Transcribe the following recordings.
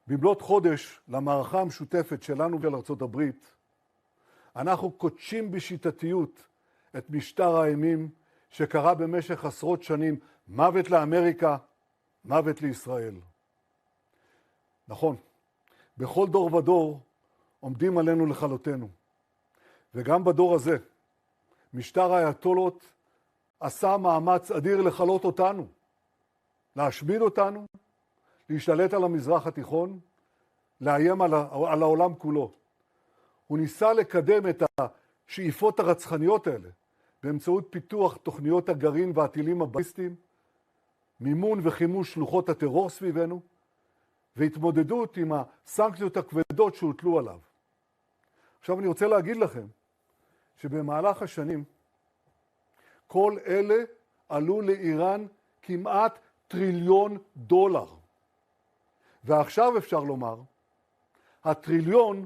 במלאת חודש למערכה המשותפת שלנו ולארצות הברית, אנחנו קודשים בשיטתיות את משטר האימים שקרה במשך עשרות שנים, מוות לאמריקה, מוות לישראל. נכון, בכל דור ודור עומדים עלינו לכלותנו. וגם בדור הזה, משטר האייתולות עשה מאמץ אדיר לכלות אותנו, להשמיד אותנו, להשתלט על המזרח התיכון, לאיים על העולם כולו. הוא ניסה לקדם את השאיפות הרצחניות האלה באמצעות פיתוח תוכניות הגרעין והטילים הבליסטיים, מימון וחימוש שלוחות הטרור סביבנו, והתמודדות עם הסנקציות הכבדות שהוטלו עליו. עכשיו אני רוצה להגיד לכם שבמהלך השנים כל אלה עלו לאיראן כמעט $1 טריליון. ועכשיו אפשר לומר, הטריליון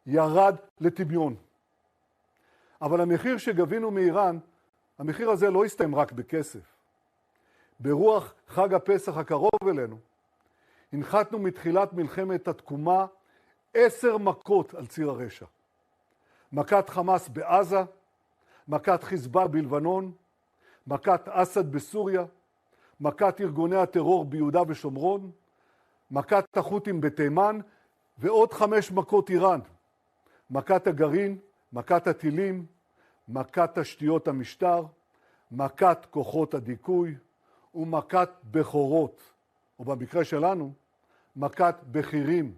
ירד לטמיון. אבל המחיר שגבינו מאיראן, המחיר הזה לא הסתיים רק בכסף. ברוח חג הפסח הקרוב אלינו, הנחתנו מתחילת מלחמת התקומה 10 מכות על ציר הרשע. מכת חמאס בעזה, מכת חיזבאללה בלבנון, מכת אסד בסוריה, מכת ארגוני הטרור ביהודה ושומרון, מכת החות'ים בתימן, ועוד 5 מכות איראן. מכת הגרעין, מכת הטילים, מכת תשתיות המשטר, מכת כוחות הדיכוי, ומכת בכורות, או במקרה שלנו, מכת בכירים.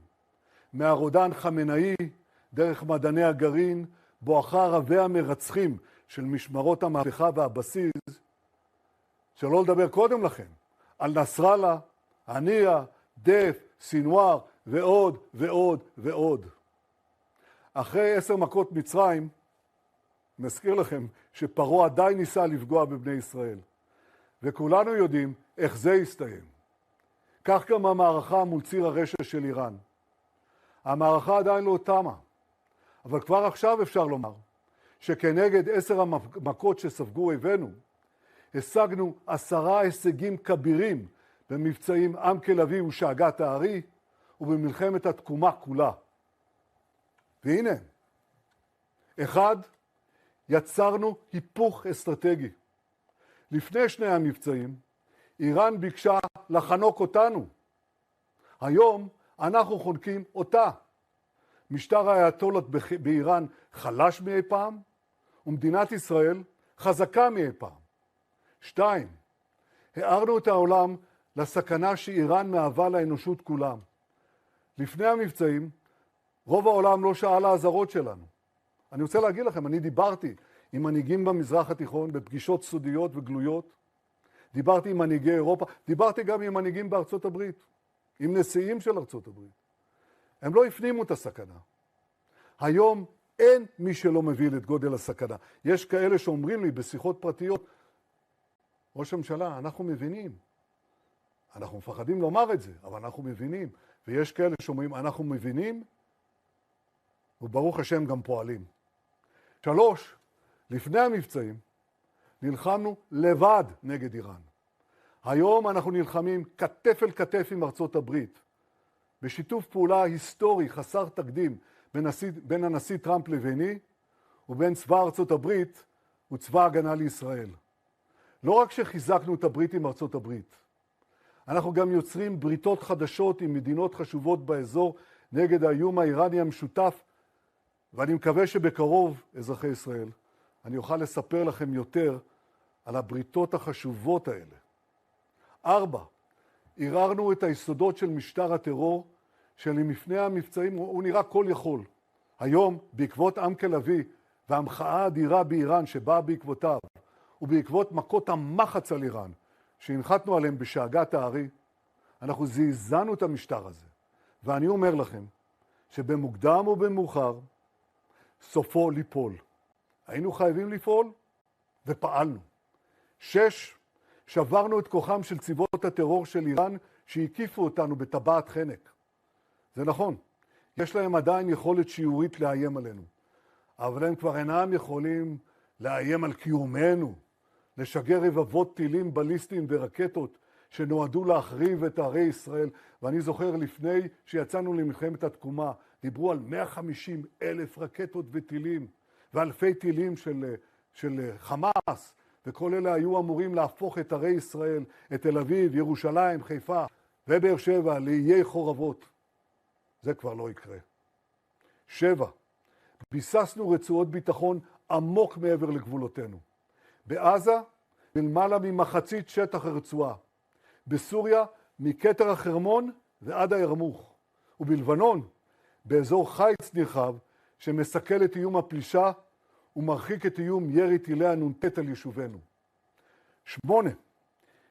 מהרודן חמינאי, דרך מדעני הגרעין, בואכה רבי המרצחים של משמרות המהפכה והבסיס, שלא לדבר קודם לכן, על נסראללה, הנייה, דף, סינואר, ועוד ועוד ועוד. אחרי 10 מכות מצרים, מזכיר לכם שפרעה עדיין ניסה לפגוע בבני ישראל. וכולנו יודעים איך זה יסתיים. כך גם המערכה מול ציר הרשע של איראן. המערכה עדיין לא תמה, אבל כבר עכשיו אפשר לומר שכנגד 10 המכות שספגו אויבינו, השגנו 10 הישגים כבירים במבצעים עם כלביא ושאגת הארי ובמלחמת התקומה כולה. והנה, 1, יצרנו היפוך אסטרטגי. לפני 2 המבצעים, איראן ביקשה לחנוק אותנו. היום אנחנו חונקים אותה. משטר האייתולות באיראן חלש מאי פעם, ומדינת ישראל חזקה מאי פעם. 2, הערנו את העולם לסכנה שאיראן מהווה לאנושות כולם. לפני המבצעים, רוב העולם לא שאל האזהרות שלנו. אני רוצה להגיד לכם, אני דיברתי עם מנהיגים במזרח התיכון בפגישות סודיות וגלויות, דיברתי עם מנהיגי אירופה, דיברתי גם עם מנהיגים בארצות הברית, עם נשיאים של ארצות הברית. הם לא הפנימו את הסכנה. היום אין מי שלא מבין את גודל הסכנה. יש כאלה שאומרים לי בשיחות פרטיות, ראש הממשלה, אנחנו מבינים. אנחנו מפחדים לומר את זה, אבל אנחנו מבינים. ויש כאלה שאומרים, אנחנו מבינים, וברוך השם גם פועלים. 3, לפני המבצעים, נלחמנו לבד נגד איראן. היום אנחנו נלחמים כתף אל כתף עם ארצות הברית, בשיתוף פעולה היסטורי חסר תקדים בין הנשיא טראמפ לביני, ובין צבא ארצות הברית וצבא הגנה לישראל. לא רק שחיזקנו את הברית עם ארצות הברית, אנחנו גם יוצרים בריתות חדשות עם מדינות חשובות באזור נגד האיום האיראני המשותף, ואני מקווה שבקרוב, אזרחי ישראל, אני אוכל לספר לכם יותר על הבריתות החשובות האלה. 4, ערערנו את היסודות של משטר הטרור, שלפני המבצעים הוא נראה כל יכול. היום, בעקבות עם כלביא והמחאה האדירה באיראן שבאה בעקבותיו, ובעקבות מכות המחץ על איראן, שהנחתנו עליהם בשאגת הארי, אנחנו זעזענו את המשטר הזה. ואני אומר לכם, שבמוקדם או במאוחר, סופו ליפול. היינו חייבים לפעול, ופעלנו. 6, שברנו את כוחם של צבאות הטרור של איראן, שהקיפו אותנו בטבעת חנק. זה נכון, יש להם עדיין יכולת שיעורית לאיים עלינו, אבל הם כבר אינם יכולים לאיים על קיומנו, לשגר רבבות טילים בליסטיים ורקטות שנועדו להחריב את ערי ישראל. ואני זוכר לפני שיצאנו למלחמת התקומה, דיברו על 150,000 רקטות וטילים, ואלפי טילים של חמאס, וכל אלה היו אמורים להפוך את ערי ישראל, את תל אביב, ירושלים, חיפה ובאר שבע, לאיי חורבות. זה כבר לא יקרה. 7. ביססנו רצועות ביטחון עמוק מעבר לגבולותינו. בעזה, למעלה ממחצית שטח הרצועה. בסוריה, מכתר החרמון ועד הירמוך. ובלבנון, באזור חיץ נרחב, שמסכל את איום הפלישה ומרחיק את איום ירי טילי הנ"ט על יישובינו. 8.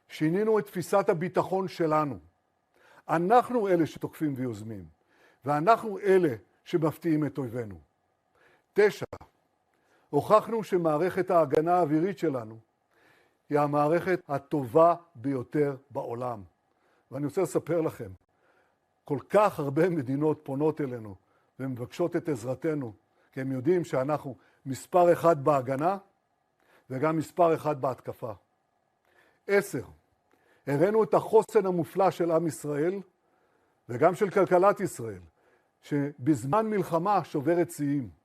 שינינו את תפיסת הביטחון שלנו. אנחנו אלה שתוקפים ויוזמים, ואנחנו אלה שמפתיעים את אויבינו. 9. הוכחנו שמערכת ההגנה האווירית שלנו היא המערכת הטובה ביותר בעולם. ואני רוצה לספר לכם, כל כך הרבה מדינות פונות אלינו ומבקשות את עזרתנו, כי הם יודעים שאנחנו מספר 1 בהגנה וגם מספר 1 בהתקפה. 10. הראינו את החוסן המופלא של עם ישראל וגם של כלכלת ישראל, שבזמן מלחמה שוברת שיאים.